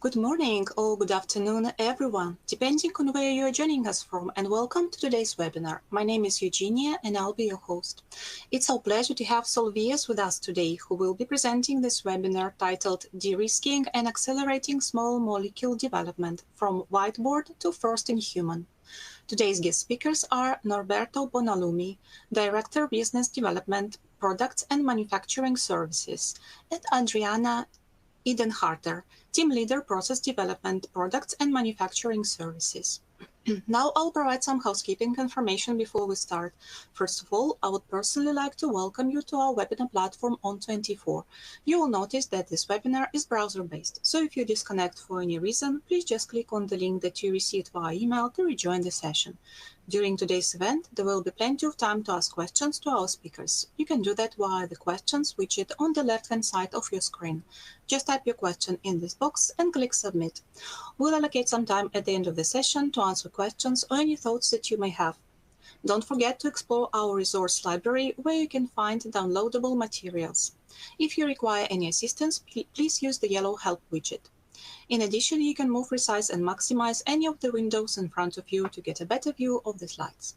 Good morning or good afternoon, everyone, depending on where you are joining us from, and welcome to today's webinar. My name is Eugenia, and I'll be your host. It's our pleasure to have Solvias with us today, who will be presenting this webinar titled De-risking and Accelerating Small Molecule Development from Whiteboard to First in Human. Today's guest speakers are Norberto Bonalumi, Director Business Development, Products and Manufacturing Services, and Adriana Edenharter, Team Leader, Process Development, Products and Manufacturing Services. Now I'll provide some housekeeping information before we start. First of all, I would personally like to welcome you to our webinar platform On24. You will notice that this webinar is browser-based, so if you disconnect for any reason, please just click on the link that you received via email to rejoin the session. During today's event, there will be plenty of time to ask questions to our speakers. You can do that via the questions widget on the left-hand side of your screen. Just type your question in this box and click Submit. We'll allocate some time at the end of the session to answer questions or any thoughts that you may have. Don't forget to explore our resource library, where you can find downloadable materials. If you require any assistance, please use the yellow Help widget. In addition, you can move, resize, and maximize any of the windows in front of you to get a better view of the slides.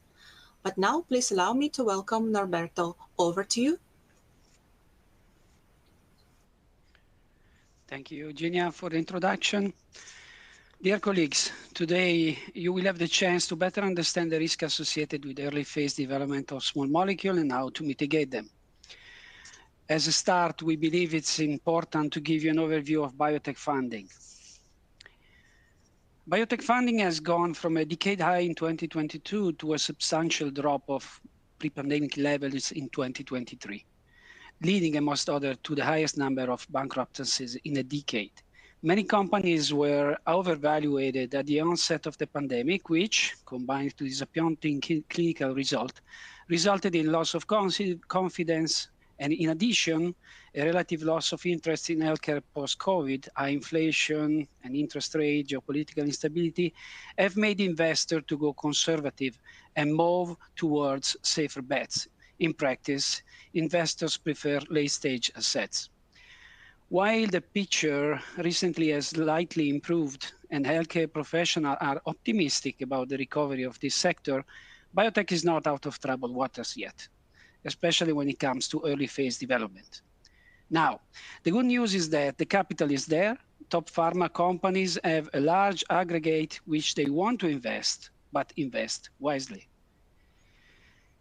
But now, please allow me to welcome Norberto. Over to you. Thank you, Eugenia, for the introduction. Dear colleagues, today you will have the chance to better understand the risk associated with early phase development of small molecules and how to mitigate them. As a start, we believe it's important to give you an overview of biotech funding. Biotech funding has gone from a decade high in 2022 to a substantial drop of pre-pandemic levels in 2023, leading, amongst others, to the highest number of bankruptcies in a decade. Many companies were overvaluated at the onset of the pandemic, which, combined to disappointing clinical resulted in loss of confidence, and in addition, a relative loss of interest in healthcare post-COVID. High inflation and interest rate, geopolitical instability have made investors to go conservative and move towards safer bets. In practice, investors prefer late-stage assets. While the picture recently has slightly improved and healthcare professionals are optimistic about the recovery of this sector, biotech is not out of troubled waters yet, especially when it comes to early phase development. Now, the good news is that the capital is there. Top pharma companies have a large aggregate which they want to invest, but invest wisely.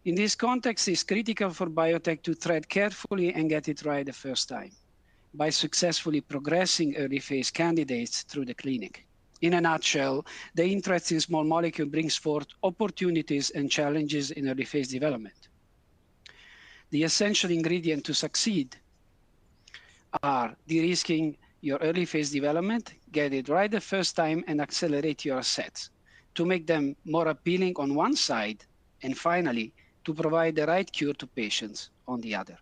In this context, it's critical for biotech to tread carefully and get it right the first time by successfully progressing early phase candidates through the clinic. In a nutshell, the interest in small molecule brings forth opportunities and challenges in early phase development. The essential ingredient to succeed are de-risking your early phase development, get it right the first time, and accelerate your assets to make them more appealing on one side, and finally, to provide the right cure to patients on the other.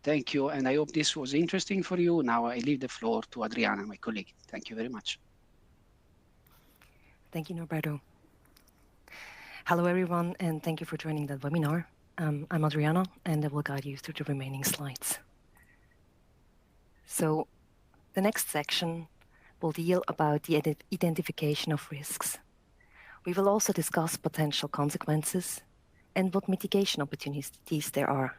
Thank you, and I hope this was interesting for you. Now I leave the floor to Adriana, my colleague. Thank you very much. Thank you, Norberto. Hello, everyone, and thank you for joining the webinar. I'm Adriana, and I will guide you through the remaining slides. So the next section will deal about the identification of risks. We will also discuss potential consequences and what mitigation opportunities there are.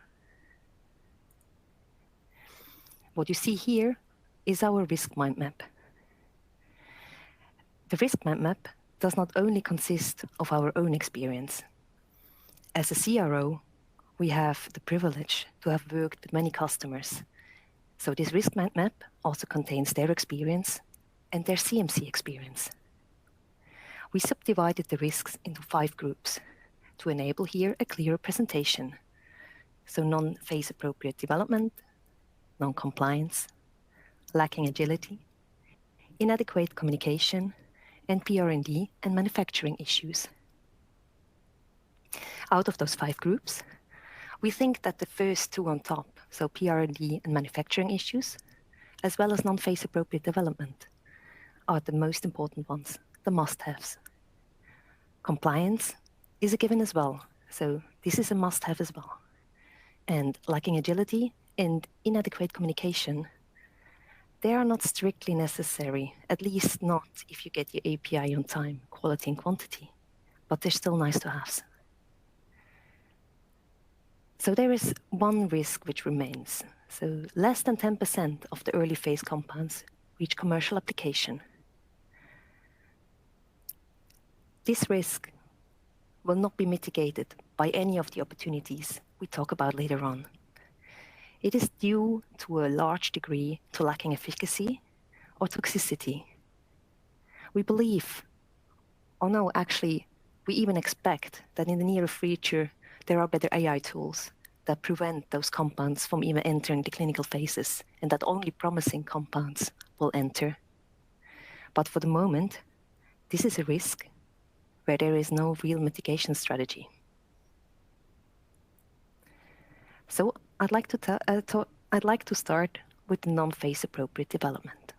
What you see here is our risk mind map. The risk mind map does not only consist of our own experience. As a CRO, we have the privilege to have worked with many customers. So this risk mind map also contains their experience and their CMC experience. We subdivided the risks into 5 groups to enable here a clearer presentation. So non-phase appropriate development, non-compliance, lacking agility, inadequate communication, and PR&D and manufacturing issues. Out of those 5 groups, we think that the first 2 on top, so PR&D and manufacturing issues, as well as non-phase appropriate development, are the most important ones, the must-haves. Compliance is a given as well, so this is a must-have as well. And lacking agility and inadequate communication they are not strictly necessary, at least not if you get your API on time, quality and quantity, but they're still nice to have. So there is one risk which remains. So less than 10% of the early phase compounds reach commercial application. This risk will not be mitigated by any of the opportunities we talk about later on. It is due to a large degree to lacking efficacy or toxicity. We believe, or no, actually, we even expect that in the near future, there are better AI tools that prevent those compounds from even entering the clinical phases, and that only promising compounds will enter. But for the moment, this is a risk where there is no real mitigation strategy. So I'd like to start with the non-phase appropriate development.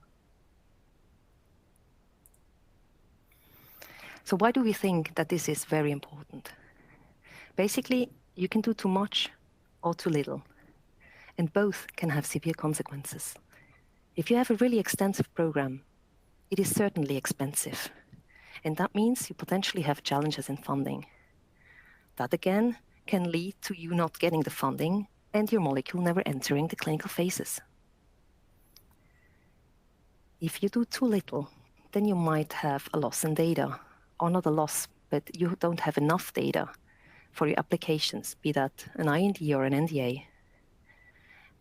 So why do we think that this is very important? Basically, you can do too much or too little, and both can have severe consequences. If you have a really extensive program, it is certainly expensive, and that means you potentially have challenges in funding. That again can lead to you not getting the funding and your molecule never entering the clinical phases. If you do too little, then you might have a loss in data, or not a loss, but you don't have enough data for your applications, be that an IND or an NDA.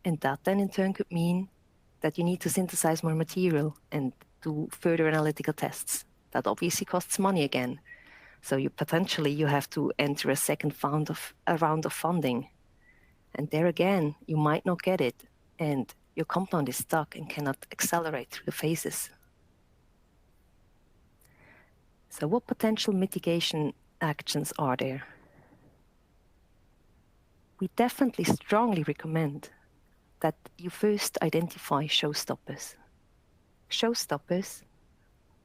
And that then in turn could mean that you need to synthesize more material and do further analytical tests. That obviously costs money again. So you have to enter a second round of funding. And there again, you might not get it, and your compound is stuck and cannot accelerate through the phases. So what potential mitigation actions are there? We definitely strongly recommend that you first identify showstoppers. Showstoppers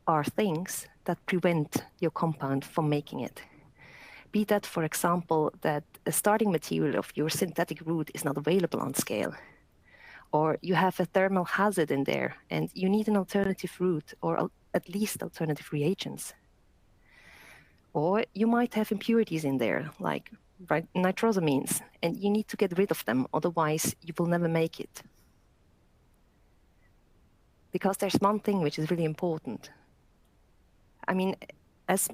are things that prevent your compound from making it. Be that, for example, that a starting material of your synthetic route is not available on scale, or you have a thermal hazard in there and you need an alternative route or at least alternative reagents. Or you might have impurities in there, like nitrosamines, and you need to get rid of them, otherwise you will never make it. Because there's one thing which is really important. I mean, as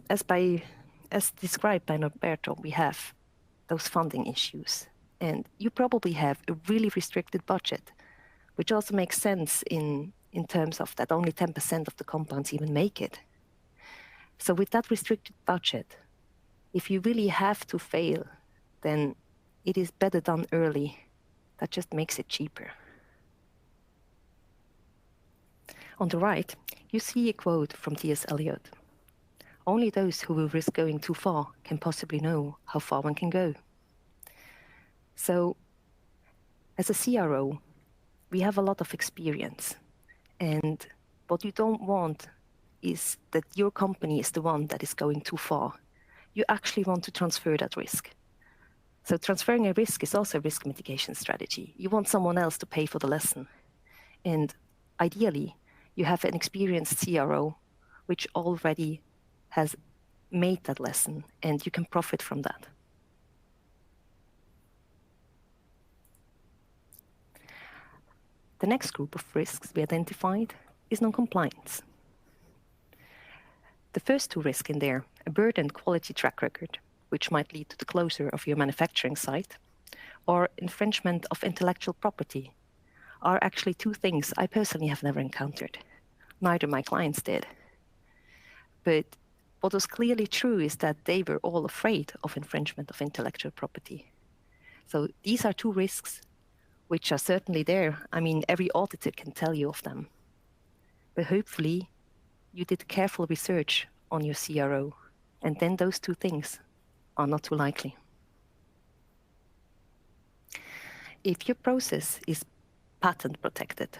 described by Norberto, we have those funding issues. And you probably have a really restricted budget, which also makes sense in terms of that only 10% of the compounds even make it. So with that restricted budget, if you really have to fail, then it is better done early. That just makes it cheaper. On the right, you see a quote from T.S. Eliot. Only those who will risk going too far can possibly know how far one can go. So, as a CRO, we have a lot of experience. And what you don't want is that your company is the one that is going too far. You actually want to transfer that risk. So transferring a risk is also a risk mitigation strategy. You want someone else to pay for the lesson. And ideally, you have an experienced CRO which already has made that lesson, and you can profit from that. The next group of risks we identified is non-compliance. The first two risks in there, a burdened quality track record, which might lead to the closure of your manufacturing site, or infringement of intellectual property, are actually two things I personally have never encountered. Neither my clients did. But what was clearly true is that they were all afraid of infringement of intellectual property. So these are two risks which are certainly there. I mean, every auditor can tell you of them. But hopefully, you did careful research on your CRO, and then those two things are not too likely. If your process is patent protected,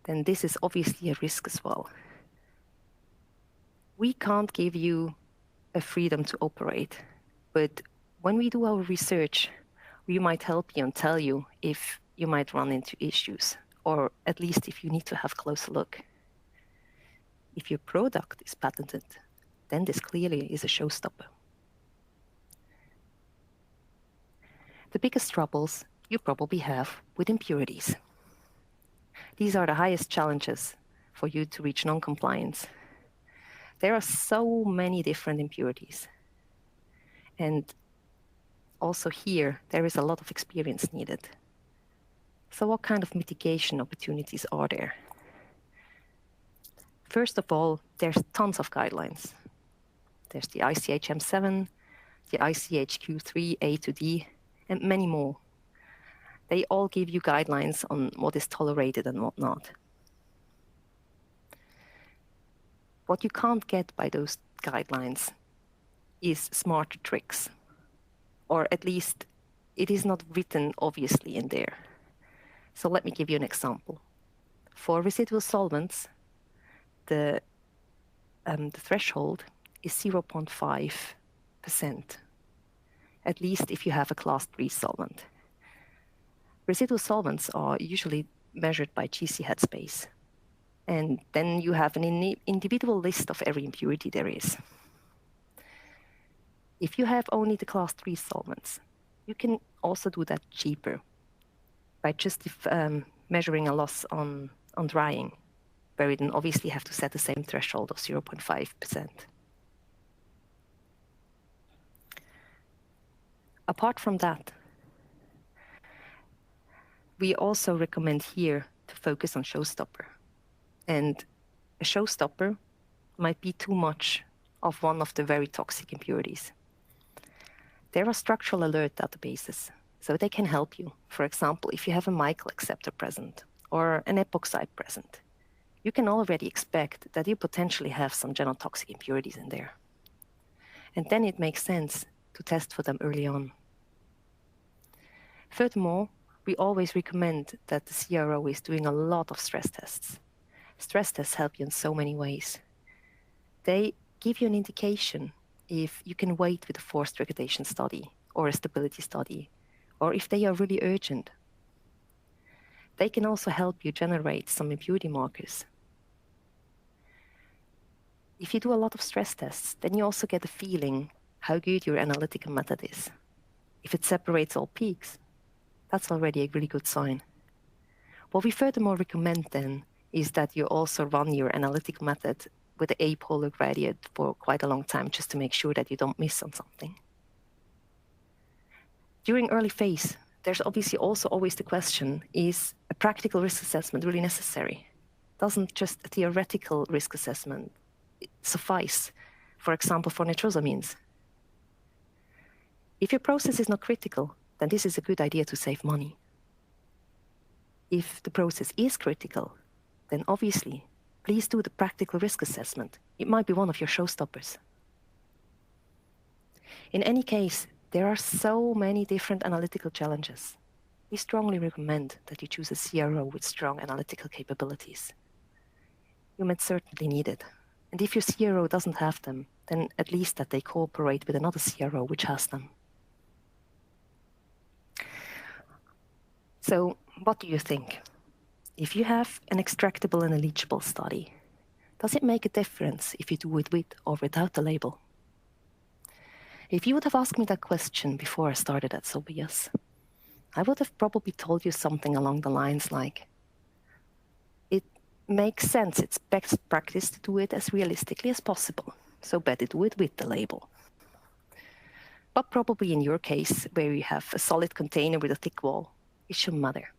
then this is obviously a risk as well. We can't give you a freedom to operate, but when we do our research, we might help you and tell you if you might run into issues or at least if you need to have a closer look. If your product is patented, then this clearly is a showstopper. The biggest troubles you probably have with impurities. These are the highest challenges for you to reach non-compliance. There are so many different impurities. And also here, there is a lot of experience needed. So what kind of mitigation opportunities are there? First of all, there's tons of guidelines. There's the ICH-M7, the ICH-Q3A to D, and many more. They all give you guidelines on what is tolerated and what not. What you can't get by those guidelines is smarter tricks, or at least it is not written obviously in there. So let me give you an example. For residual solvents, the threshold is 0.5%, at least if you have a class 3 solvent. Residual solvents are usually measured by GC headspace. And then you have an individual list of every impurity there is. If you have only the class 3 solvents, you can also do that cheaper by just measuring a loss on drying, where you then obviously have to set the same threshold of 0.5%. Apart from that, we also recommend here to focus on showstopper. And a showstopper might be too much of one of the very toxic impurities. There are structural alert databases, so they can help you. For example, if you have a Michael acceptor present or an epoxide present, you can already expect that you potentially have some genotoxic impurities in there. And then it makes sense to test for them early on. Furthermore, we always recommend that the CRO is doing a lot of stress tests. Stress tests help you in so many ways. They give you an indication if you can wait with a forced degradation study or a stability study, or if they are really urgent. They can also help you generate some impurity markers. If you do a lot of stress tests, then you also get a feeling how good your analytical method is. If it separates all peaks, that's already a really good sign. What we furthermore recommend then is that you also run your analytical method with the apolar gradient for quite a long time, just to make sure that you don't miss on something. During early phase, there's obviously also always the question, is a practical risk assessment really necessary? Doesn't just a theoretical risk assessment suffice, for example, for nitrosamines? If your process is not critical, then this is a good idea to save money. If the process is critical, then obviously, please do the practical risk assessment. It might be one of your showstoppers. In any case, there are so many different analytical challenges. We strongly recommend that you choose a CRO with strong analytical capabilities. You might certainly need it. And if your CRO doesn't have them, then at least that they cooperate with another CRO which has them. So what do you think? If you have an extractable and a leachable study, does it make a difference if you do it with or without the label? If you would have asked me that question before I started at Solvias, I would have probably told you something along the lines like, it makes sense, it's best practice to do it as realistically as possible, so better do it with the label. But probably in your case, where you have a solid container with a thick wall, it shouldn't matter.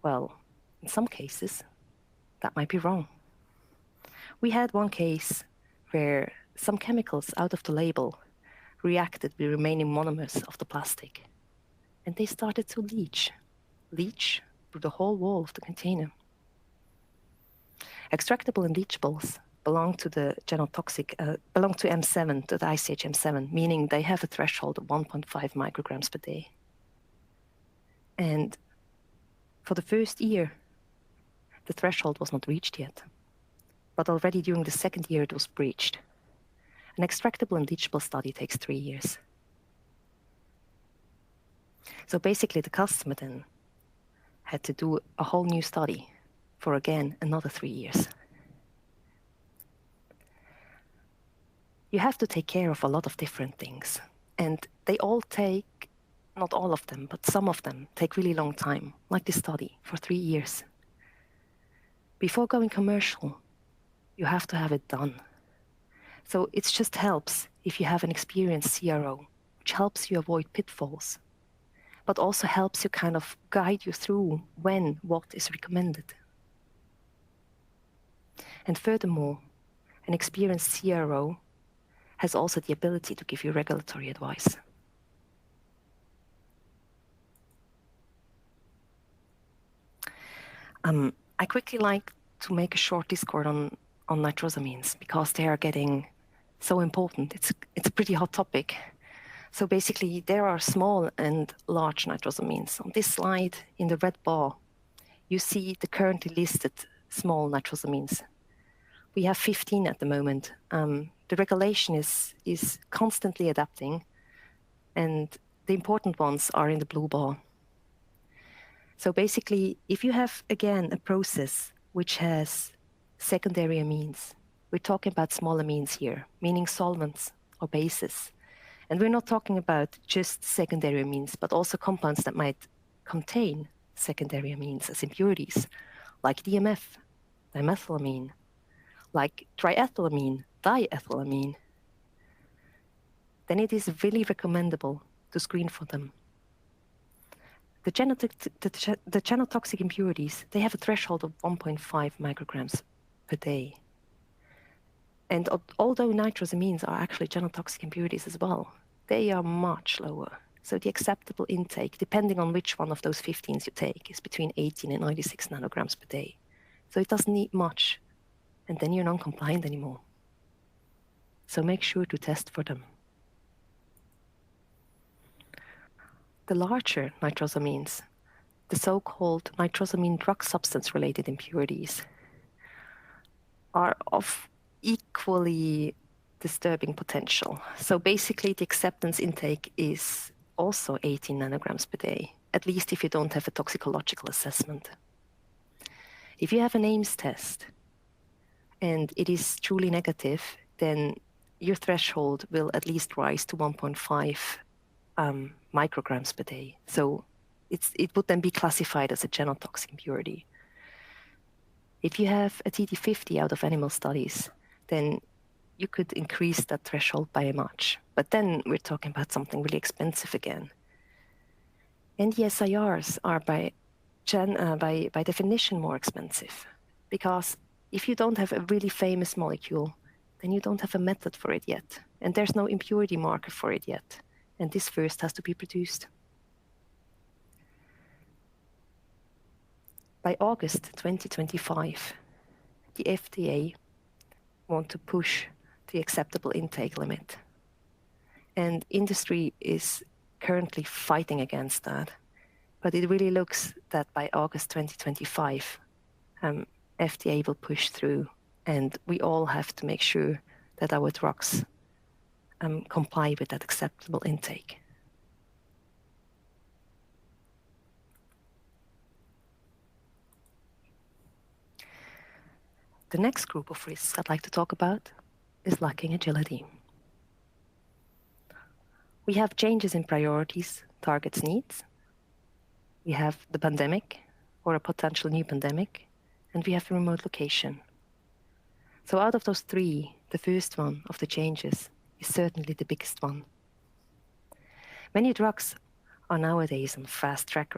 Well, in some cases, that might be wrong. We had one case where some chemicals out of the label reacted with remaining monomers of the plastic, and they started to leach through the whole wall of the container. Extractable and leachables belong to the genotoxic, belong to M7, to the ICH M7, meaning they have a threshold of 1.5 micrograms per day. And for the first year, the threshold was not reached yet, but already during the second year it was breached. An extractable and leachable study takes 3 years. So basically the customer then had to do a whole new study for, again, another 3 years. You have to take care of a lot of different things, and they all take, not all of them, but some of them take really long time, like this study for 3 years. Before going commercial, you have to have it done. So it just helps if you have an experienced CRO, which helps you avoid pitfalls, but also helps you kind of guide you through when what is recommended. And furthermore, an experienced CRO has also the ability to give you regulatory advice. I quickly like to make a short discord on nitrosamines because they are getting so important. It's a pretty hot topic. So basically, there are small and large nitrosamines. On this slide, in the red bar, you see the currently listed small nitrosamines. We have 15 at the moment. The regulation is constantly adapting, and the important ones are in the blue bar. So basically, if you have, again, a process which has secondary amines, we're talking about small amines here, meaning solvents or bases. And we're not talking about just secondary amines, but also compounds that might contain secondary amines as impurities, like DMF, dimethylamine, like triethylamine, diethylamine. Then it is really recommendable to screen for them. The genotoxic impurities, they have a threshold of 1.5 micrograms per day. And although nitrosamines are actually genotoxic impurities as well, they are much lower. So the acceptable intake, depending on which one of those 15s you take, is between 18 and 96 nanograms per day. So it doesn't need much, and then you're non-compliant anymore. So make sure to test for them. The larger nitrosamines, the so-called nitrosamine drug substance-related impurities, are of equally disturbing potential. So basically, the acceptance intake is also 18 nanograms per day, at least if you don't have a toxicological assessment. If you have an Ames test and it is truly negative, then your threshold will at least rise to 1.5 micrograms per day. So it would then be classified as a genotoxic impurity. If you have a TD50 out of animal studies, then you could increase that threshold by much. But then we're talking about something really expensive again. And the SIRs are by definition more expensive, because if you don't have a really famous molecule, then you don't have a method for it yet. And there's no impurity marker for it yet. And this first has to be produced. By August 2025, the FDA want to push the acceptable intake limit. And industry is currently fighting against that. But it really looks that by August 2025, FDA will push through, and we all have to make sure that our drugs comply with that acceptable intake. The next group of risks I'd like to talk about is lacking agility. We have changes in priorities, targets, needs. We have the pandemic or a potential new pandemic, and we have the remote location. So out of those three, the first one of the changes is certainly the biggest one. Many drugs are nowadays on a fast track,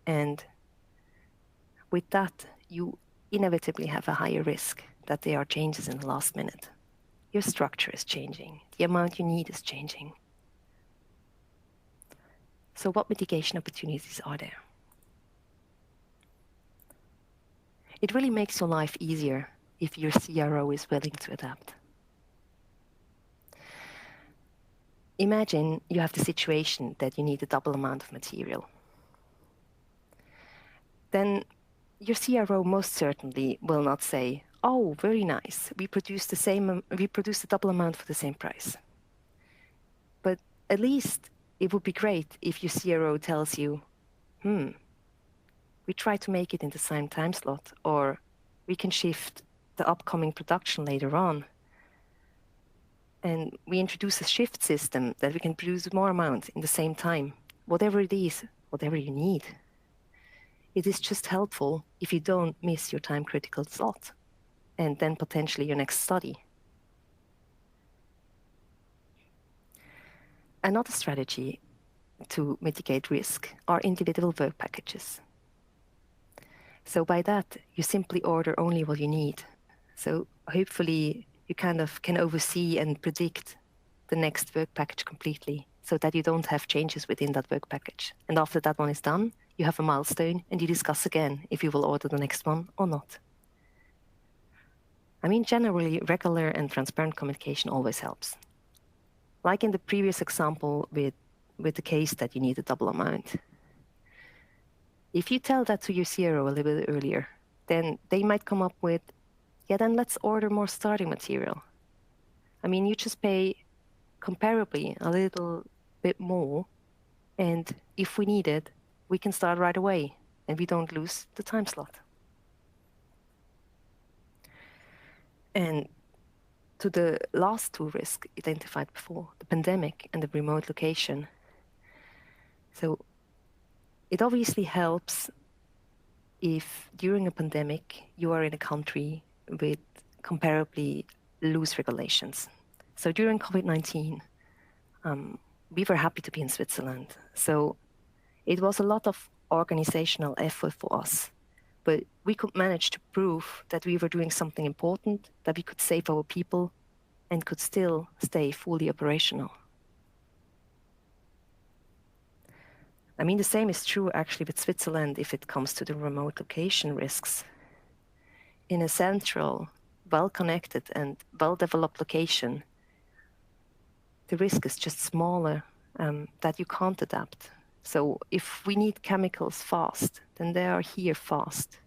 and with that, you inevitably have a higher risk that there are changes in the last minute. Your structure is changing, the amount you need is changing. So what mitigation opportunities are there? It really makes your life easier if your CRO is willing to adapt. Imagine you have the situation that you need a double amount of material. Then your CRO most certainly will not say, "Oh, very nice, we produce the double amount for the same price." But at least it would be great if your CRO tells you, we try to make it in the same time slot, or we can shift the upcoming production later on. And we introduce a shift system that we can produce more amount in the same time, whatever it is, whatever you need. It is just helpful if you don't miss your time critical slot and then potentially your next study. Another strategy to mitigate risk are individual work packages. So by that, you simply order only what you need. So hopefully you kind of can oversee and predict the next work package completely so that you don't have changes within that work package. And after that one is done, you have a milestone and you discuss again if you will order the next one or not. I mean, generally, regular and transparent communication always helps. Like in the previous example with the case that you need a double amount. If you tell that to your CRO a little bit earlier, then they might come up with, yeah, then let's order more starting material. I mean, you just pay comparably a little bit more, and if we need it, we can start right away, and we don't lose the time slot. And to the last two risks identified before, the pandemic and the remote location. So it obviously helps if during a pandemic you are in a country with comparably loose regulations. So during COVID-19, we were happy to be in Switzerland. So it was a lot of organizational effort for us, but we could manage to prove that we were doing something important, that we could save our people and could still stay fully operational. I mean, the same is true actually with Switzerland if it comes to the remote location risks. In a central, well-connected and well-developed location, the risk is just smaller that you can't adapt. So if we need chemicals fast, then they are here fast.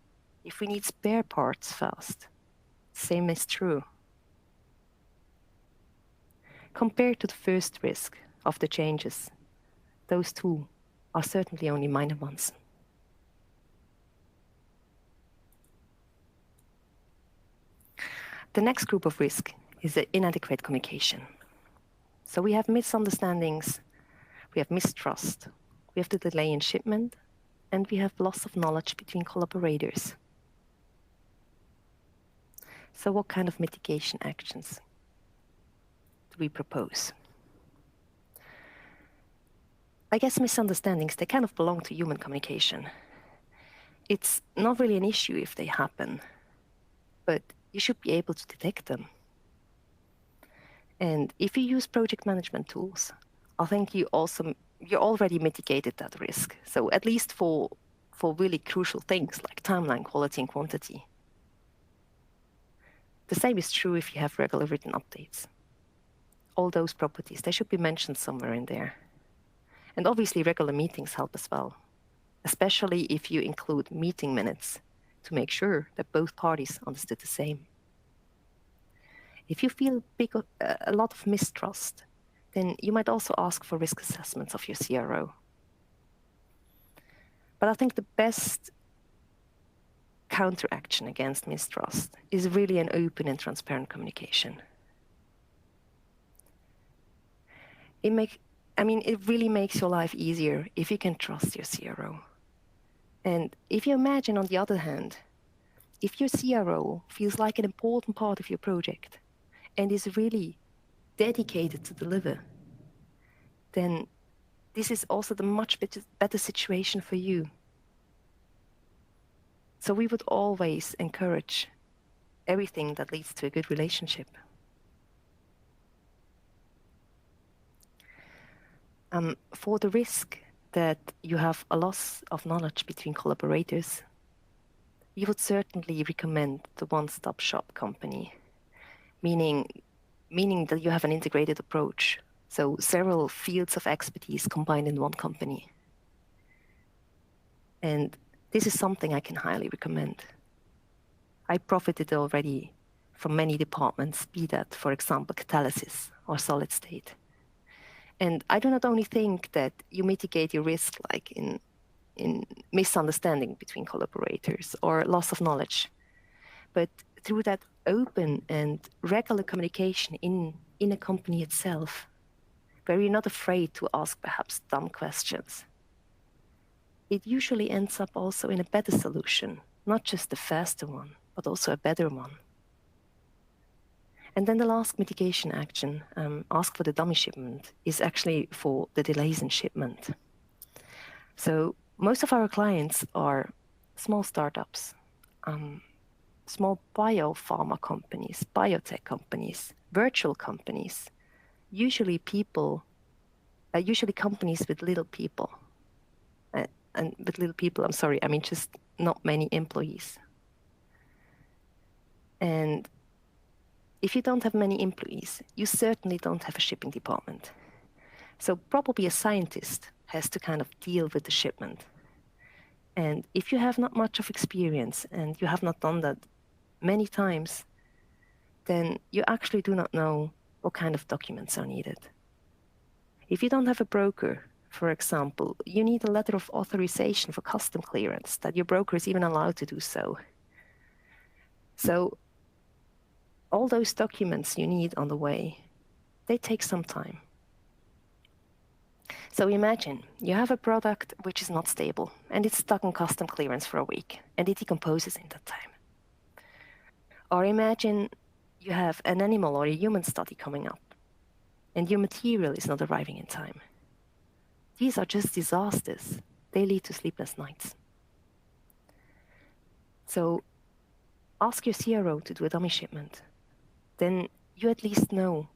If we need spare parts fast, same is true. Compared to the first risk of the changes, those two are certainly only minor ones. The next group of risk is the inadequate communication. So we have misunderstandings, we have mistrust, we have the delay in shipment, and we have loss of knowledge between collaborators. So what kind of mitigation actions do we propose? I guess misunderstandings, they kind of belong to human communication. It's not really an issue if they happen, but you should be able to detect them. And if you use project management tools, I think you already mitigated that risk. So at least for really crucial things like timeline, quality, and quantity. The same is true if you have regular written updates. All those properties, they should be mentioned somewhere in there. And obviously regular meetings help as well, especially if you include meeting minutes to make sure that both parties understood the same. If you feel a lot of mistrust, then you might also ask for risk assessments of your CRO. But I think the best counteraction against mistrust is really an open and transparent communication. It really makes your life easier if you can trust your CRO. And if you imagine, on the other hand, if your CRO feels like an important part of your project and is really dedicated to deliver, then this is also the much better situation for you. So we would always encourage everything that leads to a good relationship. For the risk that you have a loss of knowledge between collaborators, you would certainly recommend the one-stop shop company, meaning that you have an integrated approach, so several fields of expertise combined in one company. And this is something I can highly recommend. I profited already from many departments, be that, for example, catalysis or solid state. And I do not only think that you mitigate your risk like in in misunderstanding between collaborators or loss of knowledge. But through that open and regular communication in a company itself, where you're not afraid to ask perhaps dumb questions, it usually ends up also in a better solution, not just a faster one, but also a better one. And then the last mitigation action, ask for the dummy shipment, is actually for the delays in shipment. So most of our clients are small startups, small biopharma companies, biotech companies, virtual companies, usually companies with little people. And with little people, I'm sorry, I mean just not many employees. And if you don't have many employees, you certainly don't have a shipping department. So probably a scientist has to kind of deal with the shipment. And if you have not much of experience and you have not done that many times, then you actually do not know what kind of documents are needed. If you don't have a broker, for example, you need a letter of authorization for custom clearance, that your broker is even allowed to do so. So all those documents you need on the way, they take some time. So imagine you have a product which is not stable and it's stuck in custom clearance for a week and it decomposes in that time. Or imagine you have an animal or a human study coming up and your material is not arriving in time. These are just disasters. They lead to sleepless nights. So ask your CRO to do a dummy shipment. Then you at least know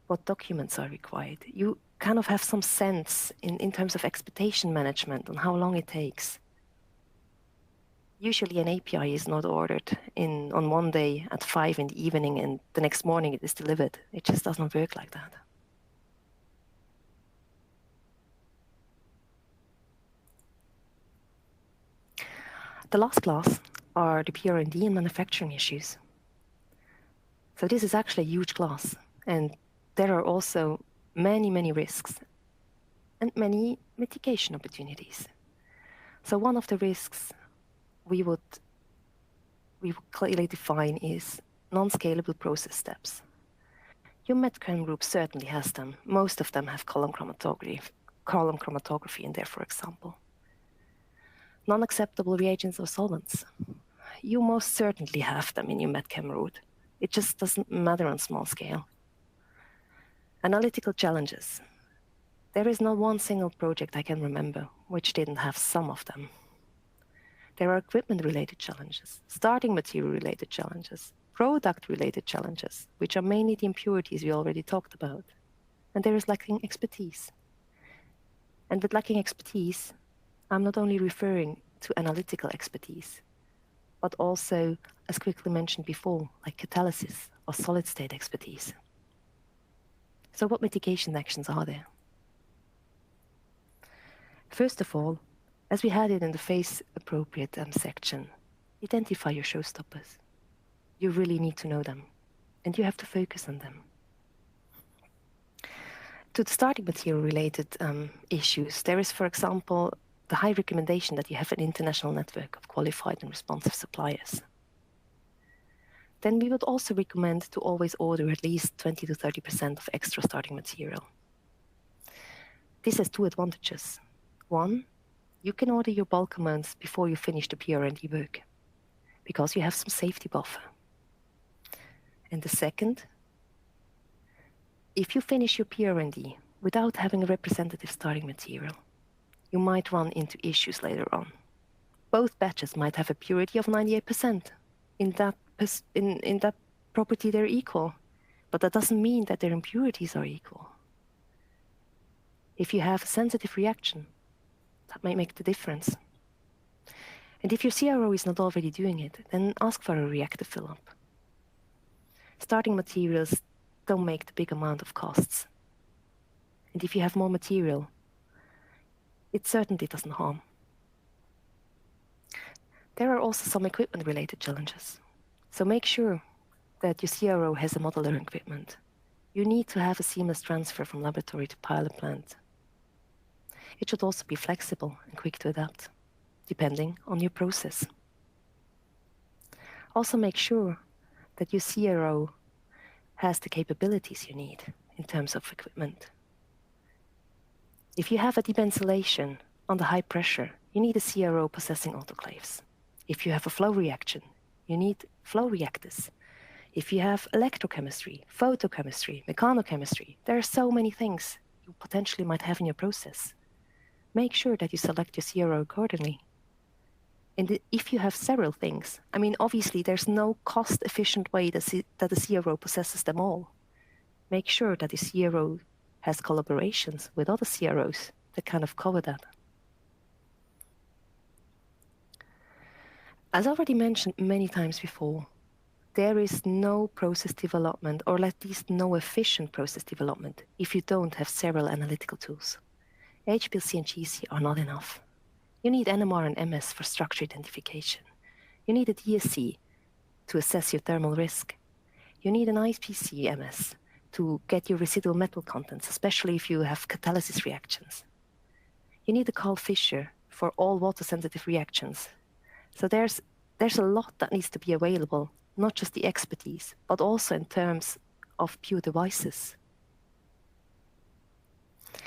what documents are required. You kind of have some sense in terms of expectation management on how long it takes. Usually an API is not ordered on one day at 5 in the evening and the next morning it is delivered. It just doesn't work like that. The last class are the PR&D and manufacturing issues. So this is actually a huge class, and there are also many, many risks and many mitigation opportunities. So one of the risks we would clearly define is non-scalable process steps. Your medchem group certainly has them. Most of them have column chromatography in there, for example. Non-acceptable reagents or solvents. You most certainly have them in your medchem route. It just doesn't matter on small scale. Analytical challenges. There is not one single project I can remember which didn't have some of them. There are equipment-related challenges, starting material-related challenges, product-related challenges, which are mainly the impurities we already talked about. And there is lacking expertise. And with lacking expertise, I'm not only referring to analytical expertise, but also, as quickly mentioned before, like catalysis or solid-state expertise. So what mitigation actions are there? First of all, as we had it in the phase-appropriate section, identify your showstoppers. You really need to know them, and you have to focus on them. To the starting material-related issues, there is, for example, the high recommendation that you have an international network of qualified and responsive suppliers. Then we would also recommend to always order at least 20 to 30% of extra starting material. This has two advantages. One, you can order your bulk amounts before you finish the PR&D work, because you have some safety buffer. And the second, if you finish your PR&D without having a representative starting material, you might run into issues later on. Both batches might have a purity of 98%. In that property, they're equal, but that doesn't mean that their impurities are equal. If you have a sensitive reaction, that might make the difference. And if your CRO is not already doing it, then ask for a reactor fill-up. Starting materials don't make the big amount of costs. And if you have more material, it certainly doesn't harm. There are also some equipment-related challenges. So make sure that your CRO has a modular equipment. You need to have a seamless transfer from laboratory to pilot plant. It should also be flexible and quick to adapt, depending on your process. Also make sure that your CRO has the capabilities you need in terms of equipment. If you have a debenzoylation under high pressure, you need a CRO possessing autoclaves. If you have a flow reaction, you need flow reactors. If you have electrochemistry, photochemistry, mechanochemistry, there are so many things you potentially might have in your process. Make sure that you select your CRO accordingly. And if you have several things, I mean, obviously there's no cost-efficient way that the CRO possesses them all. Make sure that the CRO has collaborations with other CROs that kind of cover that. As already mentioned many times before, there is no process development, or at least no efficient process development, if you don't have several analytical tools. HPLC and GC are not enough. You need NMR and MS for structure identification. You need a DSC to assess your thermal risk. You need an IPC MS to get your residual metal contents, especially if you have catalysis reactions. You need a Carl Fischer for all water-sensitive reactions. So there's a lot that needs to be available, not just the expertise, but also in terms of pure devices.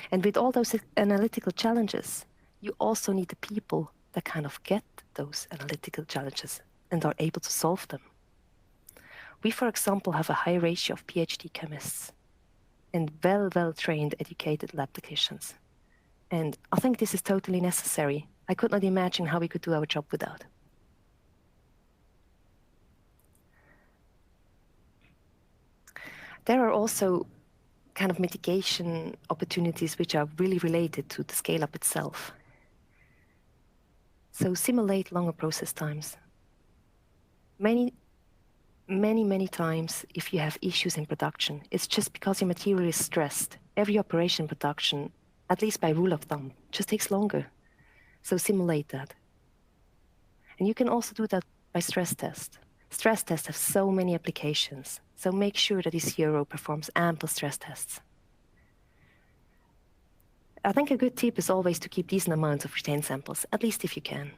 And with all those analytical challenges, you also need the people that kind of get those analytical challenges and are able to solve them. We, for example, have a high ratio of PhD chemists and well-trained, educated lab technicians. And I think this is totally necessary. I could not imagine how we could do our job without. There are also kind of mitigation opportunities which are really related to the scale-up itself. So simulate longer process times. Many times, if you have issues in production, it's just because your material is stressed. Every operation in production, at least by rule of thumb, just takes longer. So simulate that. And you can also do that by stress test. Stress tests have so many applications, so make sure that your CRO performs ample stress tests. I think a good tip is always to keep decent amounts of retained samples, at least if you can.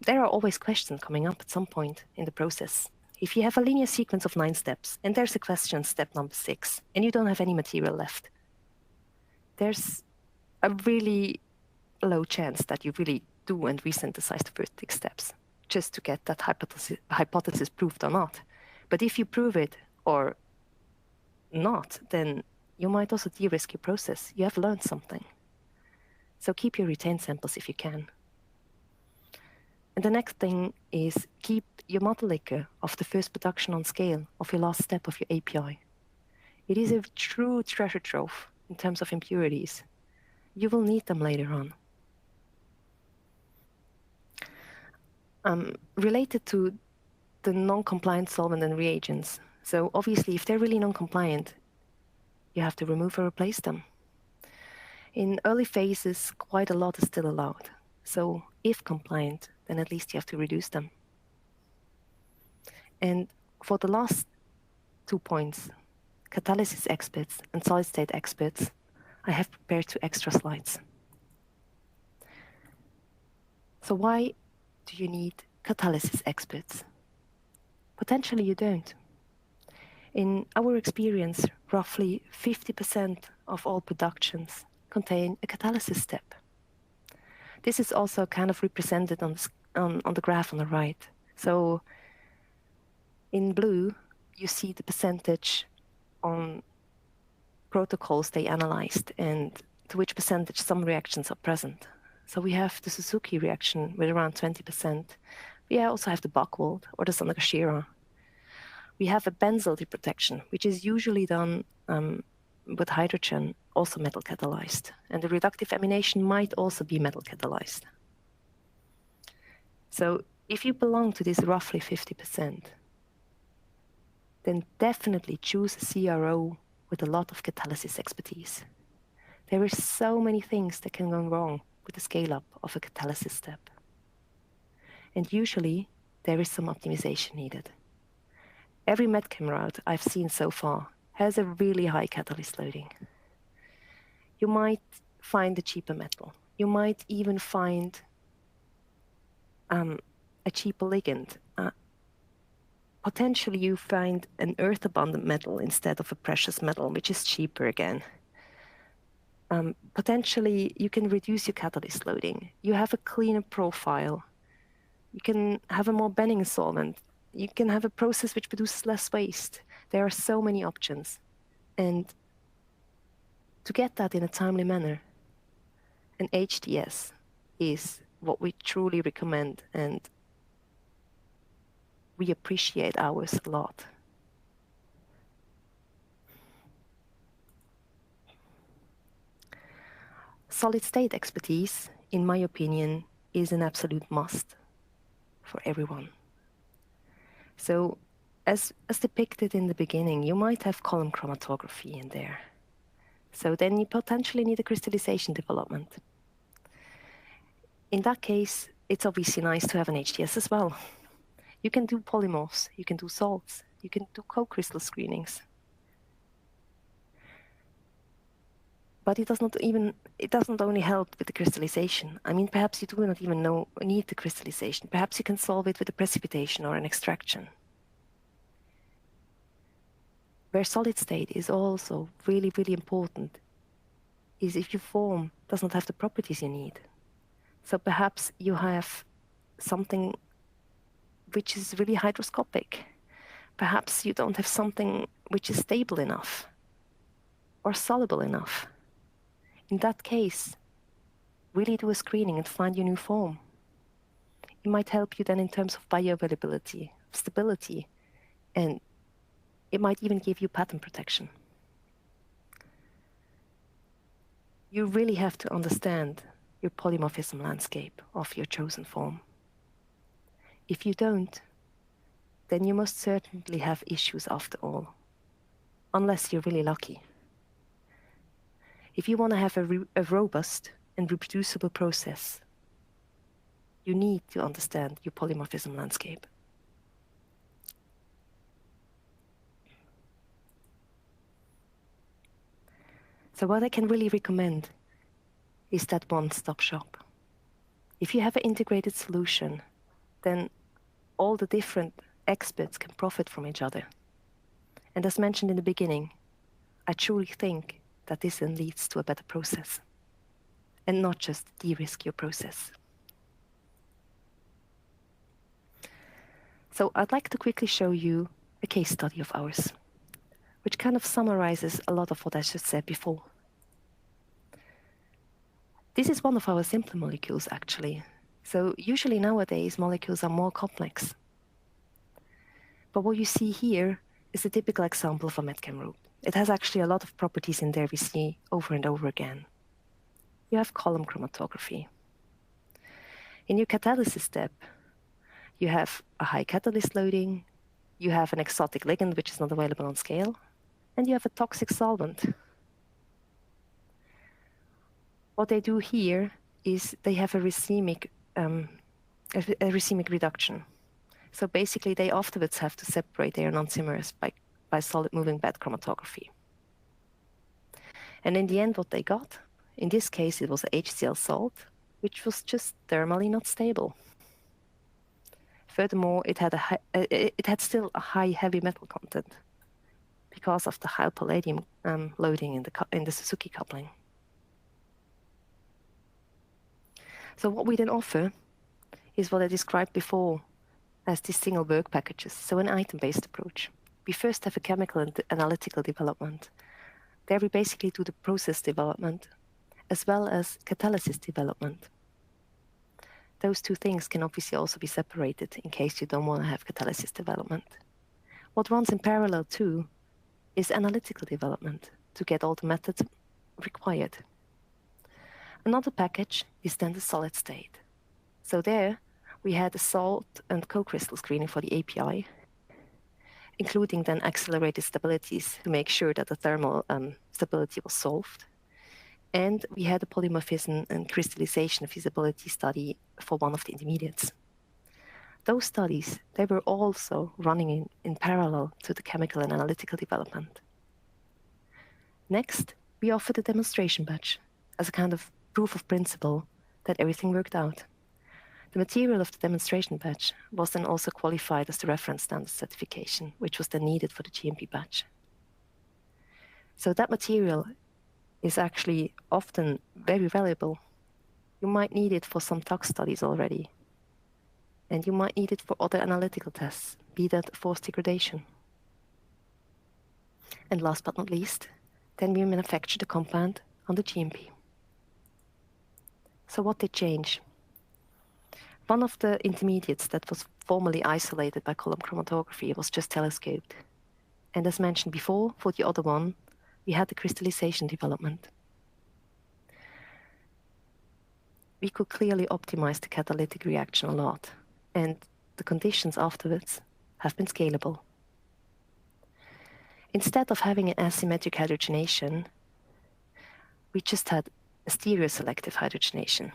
There are always questions coming up at some point in the process. If you have a linear sequence of 9 steps, and there's a question step number 6, and you don't have any material left, there's a really low chance that you really do and resynthesize the first 6 steps, just to get that hypothesis proved or not. But if you prove it or not, then you might also de-risk your process. You have learned something. So keep your retained samples if you can. And the next thing is keep your model liquor of the first production on scale of your last step of your API. It is a true treasure trove in terms of impurities. You will need them later on. Related to the non-compliant solvent and reagents. So obviously, if they're really non-compliant, you have to remove or replace them. In early phases, quite a lot is still allowed. So if compliant, then at least you have to reduce them. And for the last 2 points, catalysis experts and solid-state experts, I have prepared 2 extra slides. So why do you need catalysis experts? Potentially you don't. In our experience, roughly 50% of all productions contain a catalysis step. This is also kind of represented on the graph on the right. So in blue, you see the percentage on protocols they analyzed and to which percentage some reactions are present. So we have the Suzuki reaction with around 20%. We also have the Buchwald or the Sonogashira. We have a benzyl deprotection, which is usually done with hydrogen, also metal catalyzed. And the reductive amination might also be metal catalyzed. So if you belong to this roughly 50%, then definitely choose a CRO with a lot of catalysis expertise. There are so many things that can go wrong with the scale-up of a catalysis step. And usually, there is some optimization needed. Every medchem route I've seen so far has a really high catalyst loading. You might find a cheaper metal. You might even find a cheaper ligand. Potentially you find an earth-abundant metal instead of a precious metal, which is cheaper again. Potentially you can reduce your catalyst loading. You have a cleaner profile. You can have a more bending solvent. You can have a process which produces less waste. There are so many options. And to get that in a timely manner, an HTS is what we truly recommend, and we appreciate ours a lot. Solid state expertise, in my opinion, is an absolute must for everyone. So as depicted in the beginning, you might have column chromatography in there. So then you potentially need a crystallization development. In that case, it's obviously nice to have an HTS as well. You can do polymorphs, you can do salts, you can do co-crystal screenings. But it doesn't only help with the crystallization. I mean, perhaps you do not even need the crystallization. Perhaps you can solve it with a precipitation or an extraction. Where solid state is also really, really important is if your form does not have the properties you need. So perhaps you have something which is really hygroscopic. Perhaps you don't have something which is stable enough or soluble enough. In that case, really do a screening and find your new form. It might help you then in terms of bioavailability, stability, and it might even give you patent protection. You really have to understand your polymorphism landscape of your chosen form. If you don't, then you must certainly have issues after all, unless you're really lucky. If you want to have a robust and reproducible process, you need to understand your polymorphism landscape. So what I can really recommend is that one-stop shop. If you have an integrated solution, then all the different experts can profit from each other. And as mentioned in the beginning, I truly think that this then leads to a better process and not just de-risk your process. So I'd like to quickly show you a case study of ours, which kind of summarizes a lot of what I just said before. This is one of our simpler molecules, actually. So usually nowadays, molecules are more complex. But what you see here is a typical example of a medchem group. It has actually a lot of properties in there we see over and over again. You have column chromatography. In your catalysis step, you have a high catalyst loading, you have an exotic ligand which is not available on scale, and you have a toxic solvent. What they do here is they have a racemic reduction. So basically they afterwards have to separate their non-simers by solid moving bed chromatography. And in the end, what they got, in this case, it was a HCl salt, which was just thermally not stable. Furthermore, it had still a high heavy metal content because of the high palladium loading in the Suzuki coupling. So what we then offer is what I described before as these single work packages, so an item-based approach. We first have a chemical and analytical development. There we basically do the process development as well as catalysis development. Those two things can obviously also be separated in case you don't want to have catalysis development. What runs in parallel too is analytical development to get all the methods required. Another package is then the solid state. So there we had the salt and co-crystal screening for the API, including then accelerated stabilities to make sure that the thermal stability was solved. And we had a polymorphism and crystallization feasibility study for one of the intermediates. Those studies, they were also running in parallel to the chemical and analytical development. Next, we offered a demonstration batch, as a kind of proof of principle that everything worked out. The material of the demonstration batch was then also qualified as the reference standard certification, which was then needed for the GMP-batch. So that material is actually often very valuable. You might need it for some tox studies already, and you might need it for other analytical tests, be that force degradation. And last but not least, then we manufacture the compound on the GMP. So what did change? One of the intermediates that was formally isolated by column chromatography was just telescoped. And as mentioned before, for the other one, we had the crystallization development. We could clearly optimize the catalytic reaction a lot, and the conditions afterwards have been scalable. Instead of having an asymmetric hydrogenation, we just had a stereoselective hydrogenation.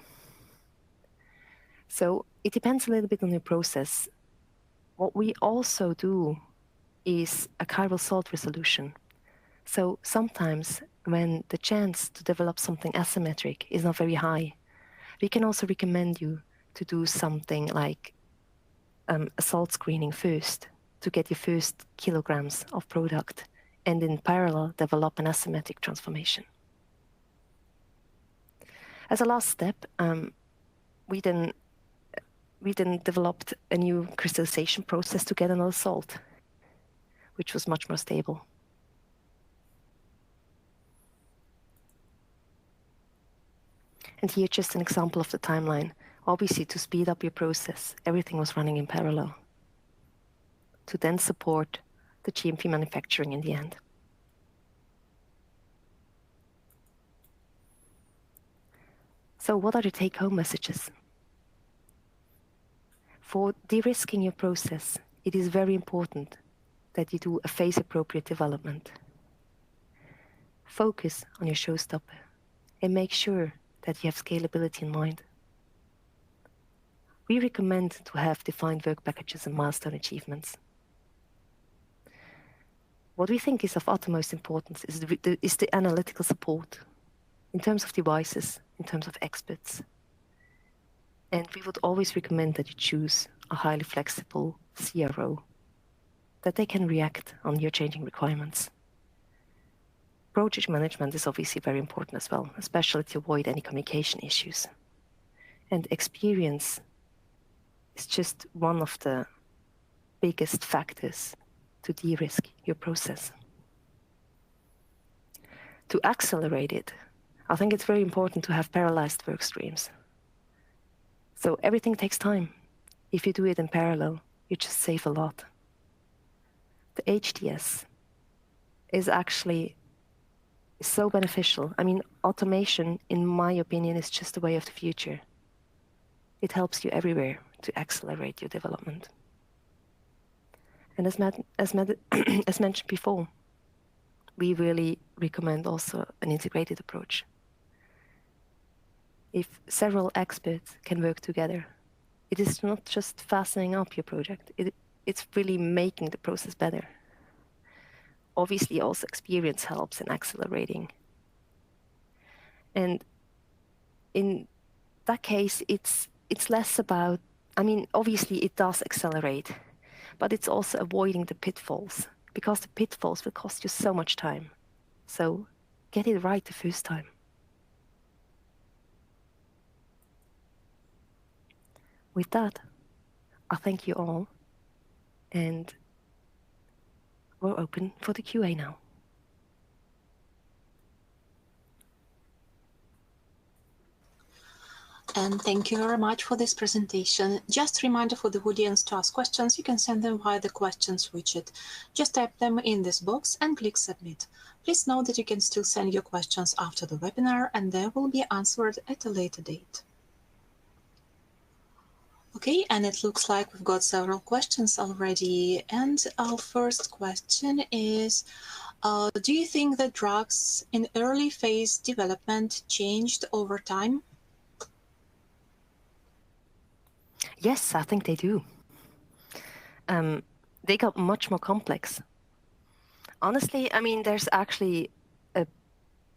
So it depends a little bit on your process. What we also do is a chiral salt resolution. So sometimes when the chance to develop something asymmetric is not very high, we can also recommend you to do something like a salt screening first to get your first kilograms of product, and in parallel develop an asymmetric transformation. As a last step, we then developed a new crystallization process to get another salt, which was much more stable. And here just an example of the timeline. Obviously, to speed up your process, everything was running in parallel to then support the GMP manufacturing in the end. So what are the take-home messages? For de-risking your process, it is very important that you do a phase-appropriate development. Focus on your showstopper and make sure that you have scalability in mind. We recommend to have defined work packages and milestone achievements. What we think is of utmost importance is the analytical support in terms of devices, in terms of experts. And we would always recommend that you choose a highly flexible CRO, that they can react on your changing requirements. Project management is obviously very important as well, especially to avoid any communication issues. And experience is just one of the biggest factors to de-risk your process. To accelerate it, I think it's very important to have parallelized work streams. So everything takes time. If you do it in parallel, you just save a lot. The HDS is actually so beneficial. I mean, automation, in my opinion, is just the way of the future. It helps you everywhere to accelerate your development. And as mentioned before, we really recommend also an integrated approach. If several experts can work together, it is not just fastening up your project, it's really making the process better. Obviously, also experience helps in accelerating. And in that case, it's less about, I mean, obviously it does accelerate, but it's also avoiding the pitfalls, because the pitfalls will cost you so much time. So get it right the first time. With that, I thank you all, and we're open for the Q&A now. And thank you very much for this presentation. Just a reminder for the audience to ask questions. You can send them via the questions widget. Just type them in this box and click submit. Please note that you can still send your questions after the webinar, and they will be answered at a later date. Okay, and it looks like we've got several questions already. And our first question is, do you think that drugs in early phase development changed over time? Yes, I think they do. They got much more complex. Honestly, I mean, there's actually a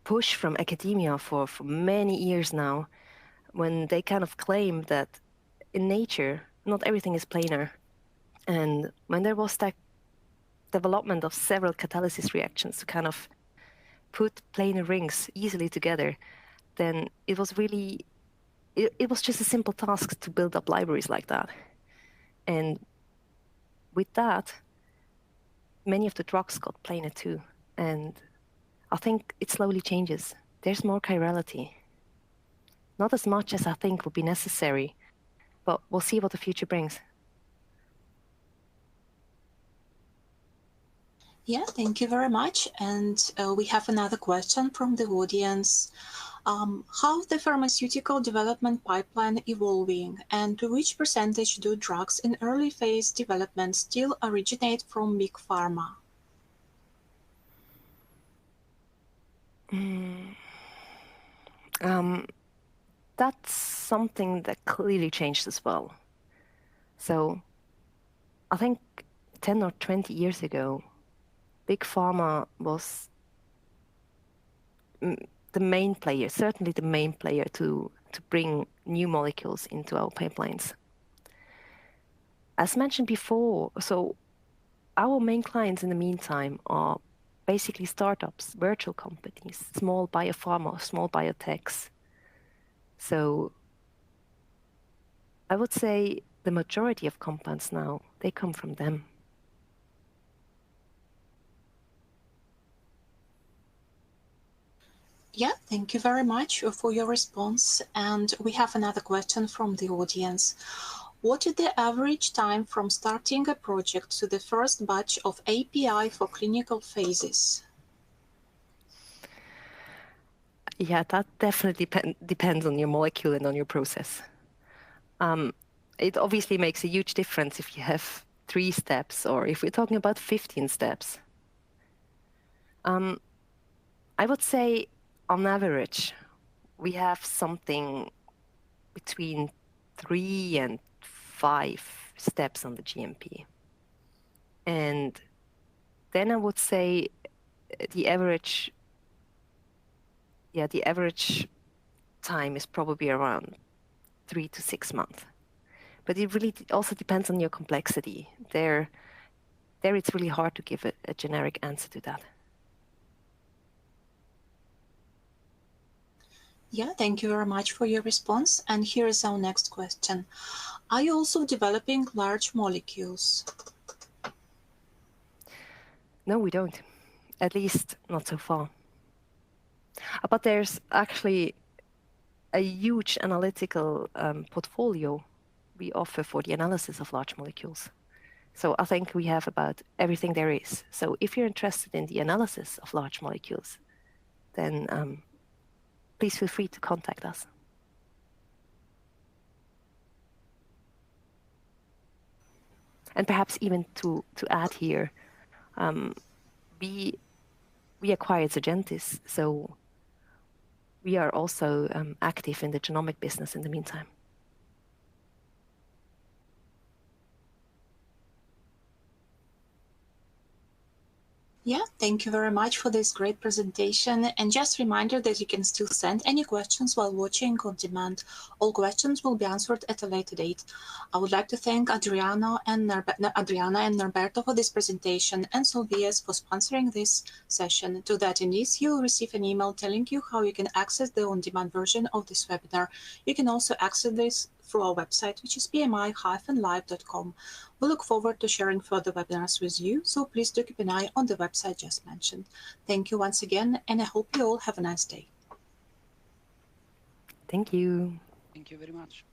push from academia for many years now, when they kind of claim that in nature, not everything is planar. And when there was that development of several catalysis reactions to kind of put planar rings easily together, then it was really, it was just a simple task to build up libraries like that. And with that, many of the drugs got planar too. And I think it slowly changes. There's more chirality. Not as much as I think would be necessary, but we'll see what the future brings. Yeah, thank you very much. And we have another question from the audience. How the pharmaceutical development pipeline evolving, and to which percentage do drugs in early phase development still originate from big pharma? That's something that clearly changed as well. So I think 10 or 20 years ago, big pharma was the main player, certainly the main player to bring new molecules into our pipelines. As mentioned before, so our main clients in the meantime are basically startups, virtual companies, small biopharma, small biotechs. So I would say the majority of compounds now, they come from them. Yeah, thank you very much for your response. And we have another question from the audience. What is the average time from starting a project to the first batch of API for clinical phases? Yeah, that definitely depends on your molecule and on your process. It obviously makes a huge difference if you have 3 steps or if we're talking about 15 steps. I would say on average, we have something between 3 and 5 steps on the GMP. And then I would say the average time is probably around 3 to 6 months. But it really also depends on your complexity. There it's really hard to give a generic answer to that. Yeah, thank you very much for your response. And here is our next question. Are you also developing large molecules? No, we don't. At least not so far. But there's actually a huge analytical portfolio we offer for the analysis of large molecules. So I think we have about everything there is. So if you're interested in the analysis of large molecules, then please feel free to contact us. And perhaps even to add here, we acquired Surgentis, so we are also active in the genomic business in the meantime. Yeah, thank you very much for this great presentation. And just a reminder that you can still send any questions while watching on demand. All questions will be answered at a later date. I would like to thank Adriana and Norberto for this presentation and Solvias for sponsoring this session. To the attendees, you will receive an email telling you how you can access the on-demand version of this webinar. You can also access this through our website, which is bmi-live.com. We look forward to sharing further webinars with you, so please do keep an eye on the website just mentioned. Thank you once again, and I hope you all have a nice day. Thank you. Thank you very much.